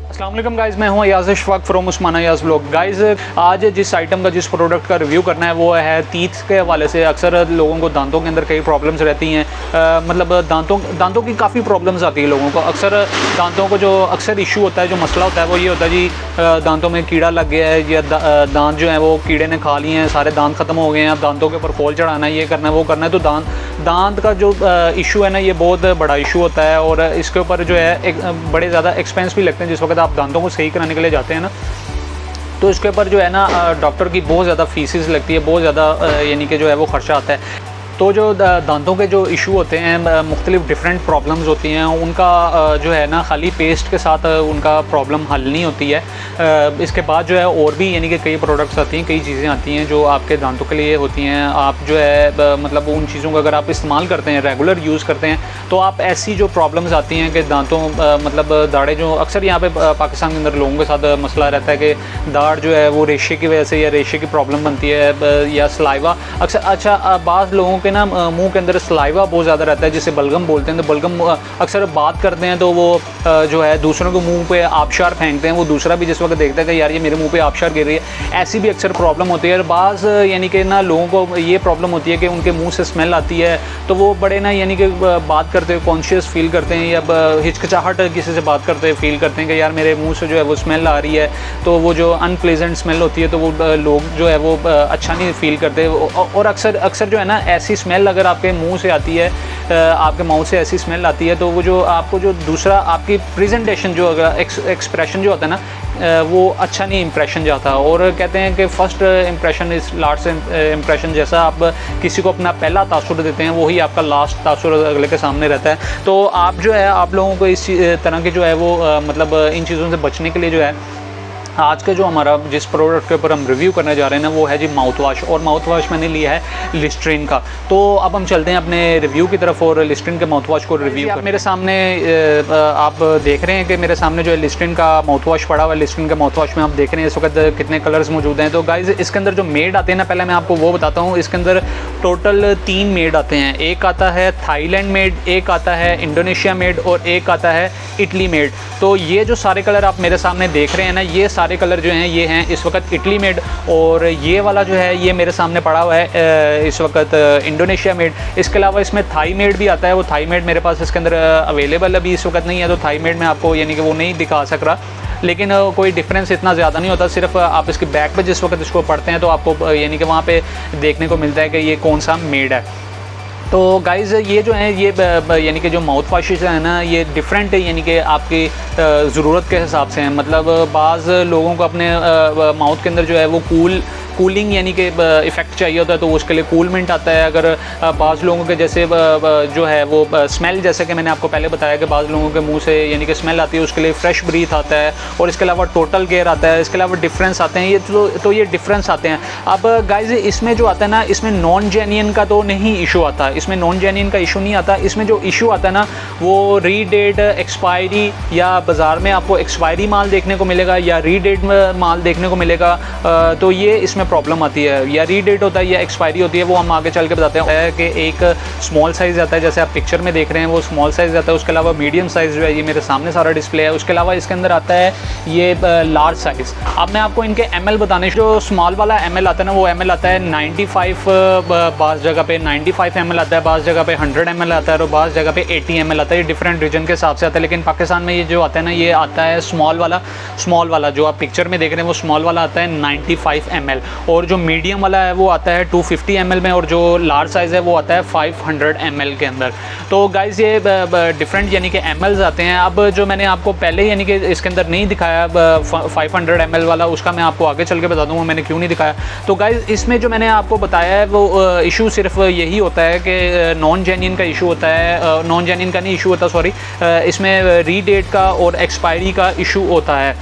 अस्सलाम वालेकुम गाइज़, मैं हूँ Ayaz Ashfaq from Usmana Ayaz vlog. Guys आज जिस आइटम का जिस प्रोडक्ट का रिव्यू करना है वो है टीथ के हवाले से। अक्सर लोगों को दांतों के अंदर कई प्रॉब्लम्स रहती हैं, मतलब दांतों की काफ़ी प्रॉब्लम्स आती है लोगों को। अक्सर दांतों को जो अक्सर इशू होता है, जो मसला होता है वो ये होता है जी दांतों में कीड़ा लग गया है या दांत जो है वो कीड़े ने खा लिए हैं, सारे दांत ख़त्म हो गए हैं, अब दांतों के ऊपर खोल चढ़ाना है, ये करना है वो करना है। तो दांत का जो इशू है ना, ये बहुत बड़ा इशू होता है और इसके ऊपर जो है बड़े ज़्यादा एक्सपेंस भी लगते हैं। जिस वक्त आप दांतों को सही कराने के लिए जाते हैं ना, तो इसके ऊपर जो है ना डॉक्टर की बहुत ज़्यादा फीसिस लगती है, बहुत ज़्यादा यानी कि जो है वो ख़र्चा आता है। तो जो दांतों के जो इशू होते हैं, मुख्तलिफ डिफरेंट प्रॉब्लम्स होती हैं, उनका जो है ना खाली पेस्ट के साथ उनका प्रॉब्लम हल नहीं होती है। इसके बाद जो है और भी यानी कि कई प्रोडक्ट्स आती हैं, कई चीज़ें आती हैं जो आपके दांतों के लिए होती हैं। आप जो है मतलब उन चीज़ों को अगर आप इस्तेमाल करते हैं, रेगुलर यूज़ करते हैं, तो आप ऐसी जो प्रॉब्लम्स आती हैं कि दांतों मतलब दाढ़े जो अक्सर यहाँ पे पाकिस्तान के अंदर लोगों के साथ मसला रहता है कि दाढ़ जो है वो रेशे की वजह से या रेशे की प्रॉब्लम बनती है या सलाइवा अक्सर। अच्छा, बाज़ लोगों ना मुंह के अंदर सलाइवा बहुत ज़्यादा रहता है, जिसे बलगम बोलते हैं। तो बलगम अक्सर बात करते हैं तो वो जो है दूसरों के मुंह पे आबशार फेंकते हैं। वो दूसरा भी जिस वक्त देखता है कि यार ये मेरे मुंह पे आबशार गिर रही है, ऐसी भी अक्सर प्रॉब्लम होती है। और बाज़ यानी कि ना लोगों को ये प्रॉब्लम होती है कि उनके मुंह से स्मेल आती है, तो वो बड़े ना यानी कि बात करते हुए कॉन्शियस फील करते हैं या हिचकिचाहट किसी से बात करते हुए फील करते हैं कि यार मेरे मुँह से जो है वो स्मेल आ रही है। तो वो जो अनप्लेजेंट स्मेल होती है तो वो लोग जो है वो अच्छा नहीं फील करते। और अक्सर जो है ना ऐसी स्मेल अगर आपके मुंह से आती है, आपके माउथ से ऐसी स्मेल आती है, तो वो जो आपको जो दूसरा आपकी प्रेजेंटेशन जो अगर एक्सप्रेशन जो होता है ना, वो अच्छा नहीं इंप्रेशन जाता। और कहते हैं कि first impression is last impression. जैसा आप किसी को अपना पहला तासुर देते हैं, वही आपका लास्ट तासुर अगले के सामने रहता है। तो आप जो है आप लोगों को इस तरह की जो है वो मतलब इन चीज़ों से बचने के लिए जो है आज का जो हमारा जिस प्रोडक्ट के ऊपर हम रिव्यू करने जा रहे हैं ना, वो है जी माउथ वाश। और माउथ वाश मैंने लिया है लिस्ट्रीन का। तो अब हम चलते हैं अपने रिव्यू की तरफ और लिस्ट्रीन के माउथ वाश को रिव्यू कर। मेरे सामने आप देख रहे हैं कि मेरे सामने जो है लिस्ट्रीन का माउथ वाश पड़ा हुआ है। लिस्ट्रीन के माउथ वाश में आप देख रहे हैं इस वक्त कितने कलर्स मौजूद हैं। तो गाइज़ इसके अंदर जो मेड आते हैं ना, पहले मैं आपको वो बताता हूँ। इसके अंदर टोटल 3 मेड आते हैं। एक आता है थाईलैंड मेड, एक आता है इंडोनेशिया मेड और एक आता है इटली मेड। तो ये जो सारे कलर आप मेरे सामने देख रहे हैं ना, ये सारे कलर जो हैं ये हैं इस वक्त इटली मेड। और ये वाला जो है ये मेरे सामने पड़ा हुआ है इस वक्त इंडोनेशिया मेड। इसके अलावा इसमें थाई मेड भी आता है। वो थाई मेड मेरे पास इसके अंदर अवेलेबल अभी इस वक्त नहीं है, तो थाई मेड में आपको यानी कि वो नहीं दिखा सक रहा, लेकिन कोई डिफरेंस इतना ज़्यादा नहीं होता। सिर्फ आप इसके बैक पे जिस वक्त इसको पढ़ते हैं तो आपको यानी कि वहाँ पे देखने को मिलता है कि ये कौन सा मेड है। तो गाइज़ ये जो है ये यानी कि जो माउथ वाशेस है ना, ये डिफरेंट है यानी कि आपकी ज़रूरत के हिसाब से हैं। मतलब बाज़ लोगों को अपने माउथ के अंदर जो है वो कूलिंग यानी कि इफ़ेक्ट चाहिए होता है, तो उसके लिए कूलमेंट आता है। अगर बाज़ लोगों के जैसे जो है वो स्मेल, जैसे कि मैंने आपको पहले बताया कि बाज़ लोगों के मुंह से यानी कि स्मेल आती है, उसके लिए फ्रेश ब्रीथ आता है। और इसके अलावा टोटल केयर आता है। इसके अलावा डिफरेंस आते हैं ये तो ये डिफरेंस आते हैं। अब गाइज़ इसमें जो आता है ना, इसमें नॉन जेन्युइन का तो नहीं इशू आता, इसमें नॉन जेन्युइन का इशू नहीं आता। इसमें जो इशू आता है ना, वो रीडेट एक्सपायरी, या बाज़ार में आपको एक्सपायरी माल देखने को मिलेगा या रीडेट माल देखने को मिलेगा। तो ये इसमें प्रॉब्लम आती है। या रीडेट होता है या एक्सपायरी होती है, वो हम आगे चल के बताते हैं कि एक स्मॉल साइज़ आता है, जैसे आप पिक्चर में देख रहे हैं वो स्मॉल साइज़ आता है। उसके अलावा मीडियम साइज़ जो है ये मेरे सामने सारा डिस्प्ले है। उसके अलावा इसके अंदर आता है ये लार्ज साइज़। अब मैं आपको इनके ml बताने, जो स्मॉल वाला ml आता है ना, वो ml आता है 95, बाज़ जगह पे 95 ml आता है, बाज़ जगह पे 100 ml आता है और बाज़ जगह पे 80 ml आता है। ये डिफरेंट रीजन के हिसाब से आता है। लेकिन पाकिस्तान में ये जो आता है ना, ये आता है स्मॉल वाला जो आप पिक्चर में देख रहे हैं वो स्मॉल वाला आता है 95 ml। और जो मीडियम वाला है वो आता है 250 ml में, और जो लार्ज साइज़ है वो आता है 500 ml के अंदर। तो गाइज़ ये डिफरेंट यानी कि mls आते हैं। अब जो मैंने आपको पहले यानी कि इसके अंदर नहीं दिखाया 500 ml वाला, उसका मैं आपको आगे चल के बता दूँगा मैंने क्यों नहीं दिखाया। तो गाइज़ इसमें जो मैंने आपको बताया है वो इशू सिर्फ यही होता है कि नॉन जेन्युइन का इशू होता है। नॉन जेन्युइन का नहीं इशू होता, सॉरी, इसमें रीडेट का और एक्सपायरी का इशू होता है।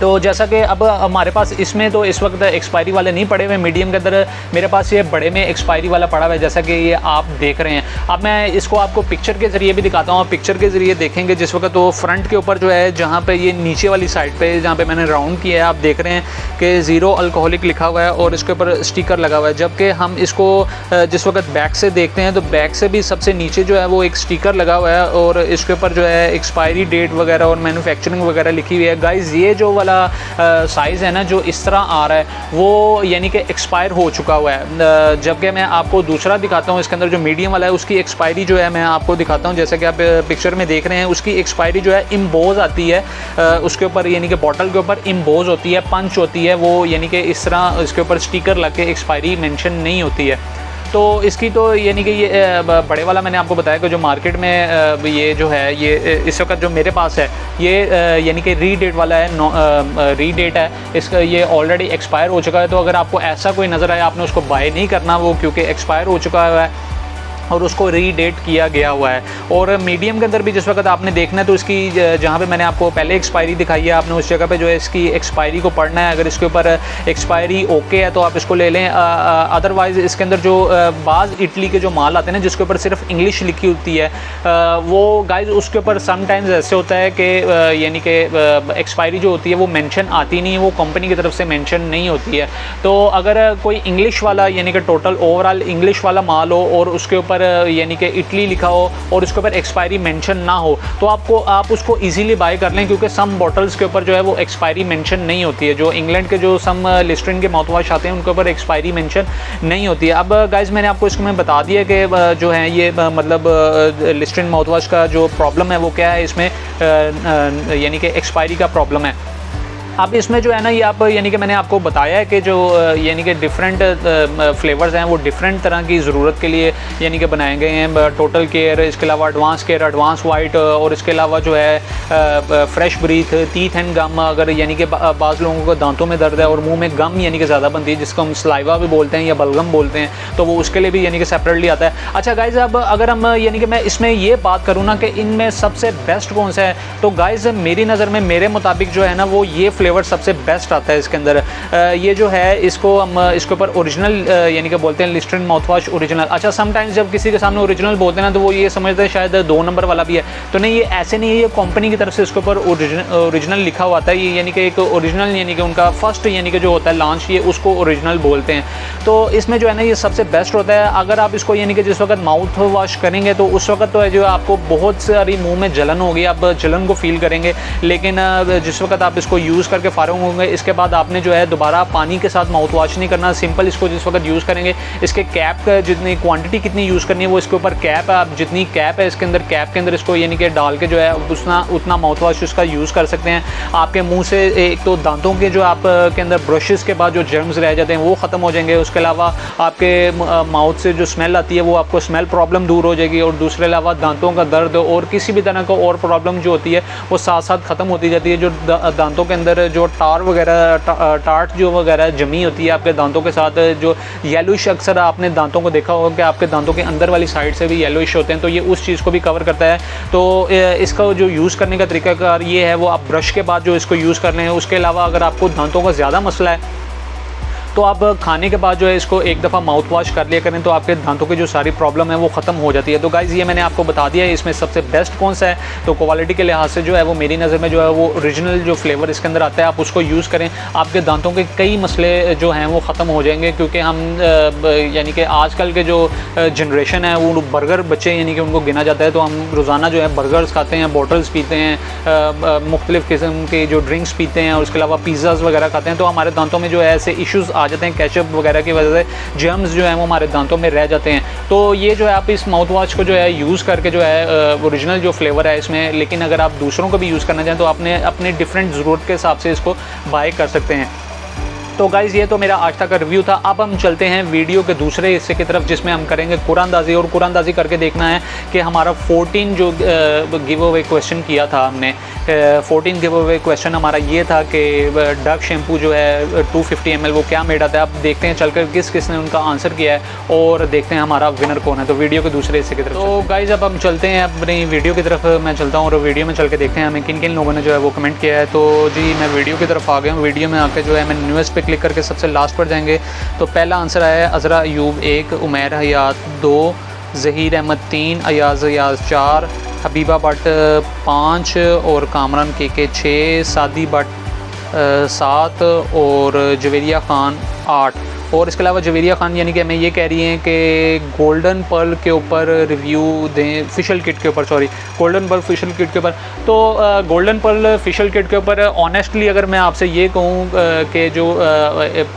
तो जैसा कि अब हमारे पास इसमें तो इस वक्त एक्सपायरी वाले नहीं पड़े हुए, मीडियम के अंदर मेरे पास ये बड़े में एक्सपायरी वाला पड़ा हुआ है, जैसा कि ये आप देख रहे हैं। अब मैं इसको आपको पिक्चर के ज़रिए भी दिखाता हूँ। पिक्चर के ज़रिए देखेंगे जिस वक्त तो फ्रंट के ऊपर जो है, जहाँ पे ये नीचे वाली साइड पे जहाँ पे मैंने राउंड किया है, आप देख रहे हैं कि 0 अल्कोहलिक लिखा हुआ है और इसके ऊपर स्टिकर लगा हुआ है। जबकि हम इसको जिस वक्त बैक से देखते हैं तो बैक से भी सबसे नीचे जो है वो एक स्टिकर लगा हुआ है और इसके ऊपर जो है एक्सपायरी डेट वगैरह और मैन्युफैक्चरिंग वगैरह लिखी हुई है। गाइज़ ये जो वाला साइज़ है ना जो इस तरह आ रहा है वो यानी कि एक्सपायर हो चुका हुआ है। जबकि मैं आपको दूसरा दिखाता हूँ, इसके अंदर जो मीडियम वाला है उसकी एक्सपायरी जो है मैं आपको दिखाता हूँ। जैसे कि आप पिक्चर में देख रहे हैं, उसकी एक्सपायरी जो है इम्बोज आती है उसके ऊपर, यानी कि बॉटल के ऊपर इम्बोज होती है, पंच होती है वो, यानी कि इस तरह इसके ऊपर स्टिकर लग के एक्सपायरी मेंशन नहीं होती है। तो इसकी तो यानी कि ये बड़े वाला मैंने आपको बताया कि जो मार्केट में ये जो है ये इस वक्त जो मेरे पास है ये यानी कि रीडेट वाला है, रीडेट है इसका, ये ऑलरेडी एक्सपायर हो चुका है। तो अगर आपको ऐसा कोई नज़र आए, आपने उसको बाय नहीं करना वो, क्योंकि एक्सपायर हो चुका है और उसको रीडेट किया गया हुआ है। और मीडियम के अंदर भी जिस वक्त आपने देखना है तो इसकी जहाँ पे मैंने आपको पहले एक्सपायरी दिखाई है, आपने उस जगह पे जो है इसकी एक्सपायरी को पढ़ना है। अगर इसके ऊपर एक्सपायरी ओके है तो आप इसको ले लें, अदरवाइज़ इसके अंदर जो बाज़ इटली के जो माल आते हैं ना जिसके ऊपर सिर्फ इंग्लिश लिखी होती है, वो गाइज उसके ऊपर समटाइम्स ऐसे होता है कि यानी कि एक्सपायरी जो होती है वो मेंशन आती नहीं है, वो कंपनी की तरफ से मेंशन नहीं होती है। तो अगर कोई इंग्लिश वाला यानी कि टोटल ओवरऑल इंग्लिश वाला माल हो और उसके ऊपर यानी कि इटली लिखा हो और उसके ऊपर एक्सपायरी मेंशन ना हो तो आप उसको इजीली बाय कर लें, क्योंकि सम बॉटल्स के ऊपर जो है वो एक्सपायरी मेंशन नहीं होती है। जो इंग्लैंड के जो सम लिस्टरिन के माउथ वॉश आते हैं उनके ऊपर एक्सपायरी मेंशन नहीं होती है। अब गाइज मैंने आपको इसको मैं बता दिया कि जो है ये मतलब लिस्टरिन माउथ वॉश का जो प्रॉब्लम है वो क्या है, इसमें यानी कि एक्सपायरी का प्रॉब्लम है। अब इसमें जो है ना ये आप यानी कि मैंने आपको बताया है कि जो यानी कि डिफरेंट फ्लेवर्स हैं वो डिफरेंट तरह की ज़रूरत के लिए यानी कि बनाए गए हैं। टोटल केयर, इसके अलावा एडवांस केयर, एडवांस वाइट, और इसके अलावा जो है फ्रेश ब्रीथ, टीथ एंड गम। अगर यानी कि बाज़ लोगों को दांतों में दर्द है और मुंह में गम यानी कि ज़्यादा बनती है, जिसको हम सलाइवा भी बोलते हैं या बलगम बोलते हैं, तो वो उसके लिए भी यानी कि सेपरेटली आता है। अच्छा गाइज़, अब अगर हम यानी कि मैं इसमें ये बात करूँ ना कि इनमें सबसे बेस्ट कौन सा है, तो गाइज़ मेरी नज़र में मेरे मुताबिक जो है ना वो ये फ्लेवर सबसे बेस्ट आता है इसके अंदर। ये जो है इसको हम इसके ऊपर ओरिजिनल यानी कि बोलते हैं लिस्टरिन माउथ वॉश ओरिजिनल। अच्छा, समटाइम्स जब किसी के सामने ओरिजिनल बोलते हैं ना तो वो ये समझते हैं शायद 2 नंबर वाला भी है, तो नहीं, ये ऐसे नहीं है। ये कंपनी की तरफ से इसके ऊपर ओरिजिनल लिखा हुआ था, ये यानी कि एक ओरिजिनल यानी कि उनका फर्स्ट यानी कि जो होता है लॉन्च, ये उसको ओरिजिनल बोलते हैं। तो इसमें जो है ना ये सबसे बेस्ट होता है। अगर आप इसको यानी कि जिस वक्त माउथ वॉश करेंगे तो उस वक्त तो है जो आपको बहुत सारी मुँह में जलन होगी, आप जलन को फील करेंगे, लेकिन जिस वक्त आप इसको यूज़ करके फारग होंगे इसके बाद आपने जो है दोबारा पानी के साथ माउथ वॉश नहीं करना। सिंपल इसको जिस वक्त यूज़ करेंगे, इसके कैप का जितनी क्वांटिटी कितनी यूज़ करनी है वो इसके ऊपर कैप है, आप जितनी कैप है इसके अंदर, कैप के अंदर इसको यानी कि डाल के जो है उतना माउथ वॉश उसका यूज़ कर सकते हैं। आपके मुंह से एक तो दांतों के जो आप के अंदर ब्रशेस के बाद जो जर्म्स रह जाते हैं वो ख़त्म हो जाएंगे। उसके अलावा आपके माउथ से जो स्मेल आती है वो आपको स्मेल प्रॉब्लम दूर हो जाएगी, और दूसरे अलावा दांतों का दर्द और किसी भी तरह का और प्रॉब्लम जो होती है वो साथ साथ ख़त्म होती जाती है। जो दांतों के अंदर जो टार्ट जो वगैरह जमी होती है आपके दांतों के साथ, जो येलोइश, अक्सर आपने दांतों को देखा होगा कि आपके दांतों के अंदर वाली साइड से भी येलोइश होते हैं, तो ये उस चीज़ को भी कवर करता है। तो इसका जो यूज़ करने का तरीकाकार ये है, वो आप ब्रश के बाद जो इसको यूज़ कर लें। उसके अलावा अगर आपको दांतों का ज़्यादा मसला है तो आप खाने के बाद जो है इसको एक दफ़ा माउथ वॉश कर लिया करें, तो आपके दांतों की जो सारी प्रॉब्लम है वो ख़त्म हो जाती है। तो गाइज़ ये मैंने आपको बता दिया है इसमें सबसे बेस्ट कौन सा है। तो क्वालिटी के लिहाज से जो है वो मेरी नज़र में जो है वो ओरिजिनल जो फ्लेवर इसके अंदर आता है, आप उसको यूज़ करें, आपके दांतों के कई मसले जो हैं वो ख़त्म हो जाएंगे। क्योंकि हम यानी कि आजकल के जो जनरेशन है वो बर्गर बच्चे यानी कि उनको गिना जाता है, तो हम रोज़ाना जो है बर्गर्स खाते हैं, बॉटल्स पीते हैं, मुख्तलिफ़ किस्म के जो ड्रिंक्स पीते हैं, और उसके अलावा पिज़्ज़ाज़ वगैरह खाते हैं, तो हमारे दांतों में जो है ऐसे इश्यूज़ आ जाते हैं, केचप वगैरह की वजह से जर्म्स जो हैं वो हमारे दांतों में रह जाते हैं। तो ये जो है आप इस माउथ वॉश को जो है यूज़ करके जो है ओरिजिनल जो फ्लेवर है इसमें, लेकिन अगर आप दूसरों को भी यूज़ करना चाहें तो आपने अपने डिफरेंट ज़रूरत के हिसाब से इसको बाय कर सकते हैं। तो गाइज़ ये तो मेरा आज तक का रिव्यू था। अब हम चलते हैं वीडियो के दूसरे हिस्से की तरफ, जिसमें हम करेंगे कुरानदाजी, और कुरानदाजी करके देखना है कि हमारा 14 जो गिव अवे क्वेश्चन किया था हमने, 14 गिव अवे क्वेश्चन हमारा ये था कि डक शैम्पू जो है 250 ml वो क्या मेड आता है। अब देखते हैं चलकर किसने उनका आंसर किया है और देखते हैं हमारा विनर कौन है। तो वीडियो के दूसरे हिस्से की तरफ तो गाइज़ अब हम चलते हैं अपनी वीडियो की तरफ। मैं चलता हूँ और वीडियो में चल के देखते हैं हमें किन किन लोगों ने जो है वो कमेंट किया है। तो जी मैं वीडियो की तरफ आ गया हूँ। वीडियो में आके जो है मैं न्यूज़ पे क्लिक करके सबसे लास्ट पर जाएंगे। तो पहला आंसर आया है अज़रा अयूब 1, उमैर हयात 2, ज़हीर अहमद 3, अयाज़ 4, हबीबा भट्ट 5 और कामरान के 6, सादी भट्ट 7 और जवेरिया ख़ान 8। और इसके अलावा जवेरिया ख़ान यानी कि हमें ये कह रही हैं कि गोल्डन पर्ल के ऊपर रिव्यू दें, फिशल किट के ऊपर, सॉरी गोल्डन पर्ल फिशल किट के ऊपर। तो गोल्डन पर्ल फिशल किट के ऊपर ऑनेस्टली अगर मैं आपसे ये कहूँ कि जो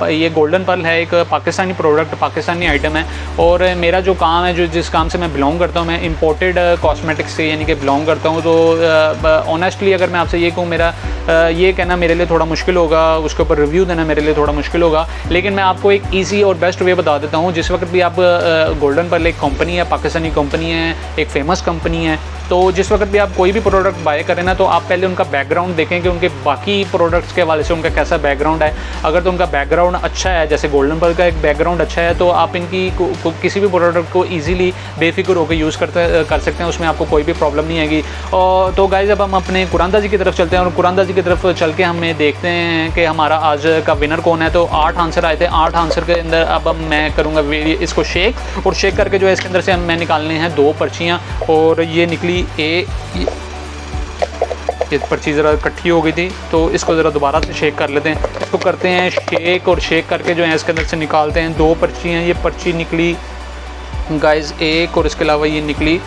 ये गोल्डन पर्ल है एक पाकिस्तानी प्रोडक्ट, पाकिस्तानी आइटम है, और मेरा जो काम है, जो जिस काम से मैं बिलोंग करता हूँ, मैं इम्पोर्टेड कॉस्मेटिक्स से यानी कि बिलोंग करता हूँ। तो ऑनेस्टली अगर मैं आपसे ये कहूँ, मेरा ये कहना मेरे लिए थोड़ा मुश्किल होगा, उसके ऊपर रिव्यू देना मेरे लिए थोड़ा मुश्किल होगा, लेकिन मैं आपको एक ईजी और बेस्ट वे बता देता हूँ। जिस वक्त भी आप गोल्डन पर्ल एक कंपनी है, पाकिस्तानी कंपनी है, एक फेमस कंपनी है, तो जिस वक्त भी आप कोई भी प्रोडक्ट बाय करें ना, तो आप पहले उनका बैकग्राउंड देखें कि उनके बाकी प्रोडक्ट्स के हवाले से उनका कैसा बैकग्राउंड है। अगर तो उनका बैकग्राउंड अच्छा है, जैसे गोल्डन पर्ल का एक बैकग्राउंड अच्छा है, तो आप इनकी किसी भी प्रोडक्ट को ईजिली बेफिक्र होकर यूज़ कर सकते हैं, उसमें आपको कोई भी प्रॉब्लम नहीं आएगी। और तो गाइज़ अब हम अपने कुरानदाजी की तरफ चलते हैं और कुरानदाजी की तरफ चल के हमें देखते हैं कि हमारा आज का विनर कौन है। तो 8 आंसर आए थे। 8 आंसर के अंदर अब मैं करूँगा इसको शेक, और शेक करके जो है इसके अंदर से मैं निकालने हैं 2 पर्चियाँ, और ये निकली ये पर्ची ज़रा इकट्ठी हो गई थी, तो इसको ज़रा दोबारा से शेक कर लेते हैं। इसको करते हैं शेक, और शेक करके जो है इसके अंदर से निकालते हैं 2 पर्चियाँ। ये पर्ची निकली गाइज़ 1 और इसके अलावा ये निकली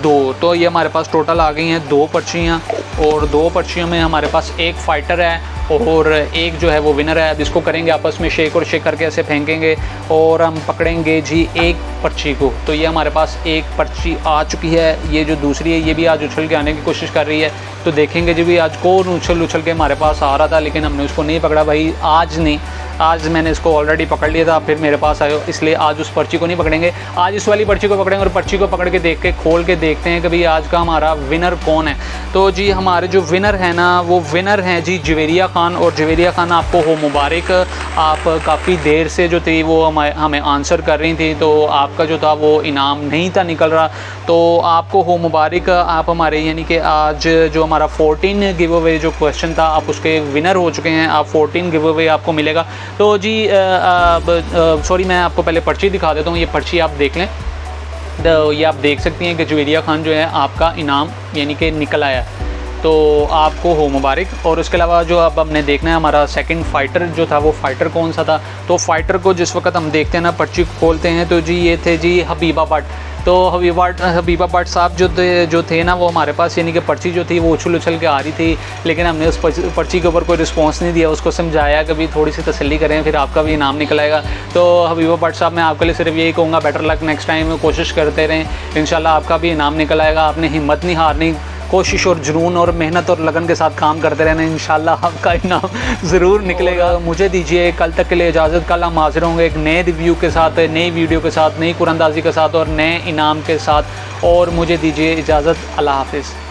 2। तो ये हमारे पास टोटल आ गई हैं 2 पर्चियाँ, और 2 पर्चियों में हमारे पास एक फ़ाइटर है और एक जो है वो विनर है। अब इसको करेंगे आपस में शेक, और शेक करके ऐसे फेंकेंगे और हम पकड़ेंगे जी एक पर्ची को। तो ये हमारे पास एक पर्ची आ चुकी है। ये जो दूसरी है ये भी आज उछल के आने की कोशिश कर रही है, तो देखेंगे जी भी आज कौन उछल के हमारे पास आ रहा था, लेकिन हमने उसको नहीं पकड़ा भाई। आज नहीं, आज मैंने इसको ऑलरेडी पकड़ लिया था, फिर मेरे पास आयो, इसलिए आज उस पर्ची को नहीं पकड़ेंगे। आज इस वाली पर्ची को पकड़ेंगे और पर्ची को पकड़ के देख के खोल के देखते हैं कि भाई आज का हमारा विनर कौन है। तो जी हमारे जो विनर है ना, वो विनर हैं जी जवेरिया ख़ान। और जवेरिया ख़ान आपको हो मुबारक, आप काफ़ी देर से जो थी वो हमें आंसर कर रही थी, तो आपका जो था वो इनाम नहीं था निकल रहा, तो आपको हो मुबारक। आप हमारे यानी कि आज जो हमारा 14 गिव अवे जो क्वेश्चन था, आप उसके विनर हो चुके हैं। आप 14 गिव अवे आपको मिलेगा। तो जी सॉरी, मैं आपको पहले पर्ची दिखा देता हूँ। ये पर्ची आप देख लें, तो ये आप देख सकती हैं कि जवेरिया ख़ान जो है आपका इनाम यानी कि निकल आया, तो आपको हो मुबारक। और उसके अलावा जो अब हमने देखना है हमारा सेकंड फ़ाइटर जो था, वो फ़ाइटर कौन सा था। तो फ़ाइटर को जिस वक्त हम देखते हैं ना, पर्ची खोलते हैं, तो जी ये थे जी हबीबा भट्ट। तो हबीबा भट्ट साहब जो थे ना, वो हमारे पास यानी कि पर्ची जो थी वो उछल के आ रही थी, लेकिन हमने उस पर्ची के ऊपर कोई रिस्पांस नहीं दिया। उसको समझाया कि भाई थोड़ी सी तसल्ली करें, फिर आपका भी इनाम निकल आएगा। तो हबीबा भट्ट साहब, मैं आपके लिए सिर्फ यही कहूँगा, बेटर लक नेक्स्ट टाइम, कोशिश करते रहें, इंशाल्लाह आपका भी इनाम निकल आएगा। आपने हिम्मत नहीं हारनी, कोशिश और जुनून और मेहनत और लगन के साथ काम करते रहना, इंशाल्लाह आपका इनाम ज़रूर निकलेगा। मुझे दीजिए कल तक के लिए इजाज़त। कल हम हाजिर होंगे एक नए रिव्यू के साथ, नई वीडियो के साथ, नई कुरानदाजी के साथ और नए इनाम के साथ। और मुझे दीजिए इजाज़त। अल्लाह हाफिज़।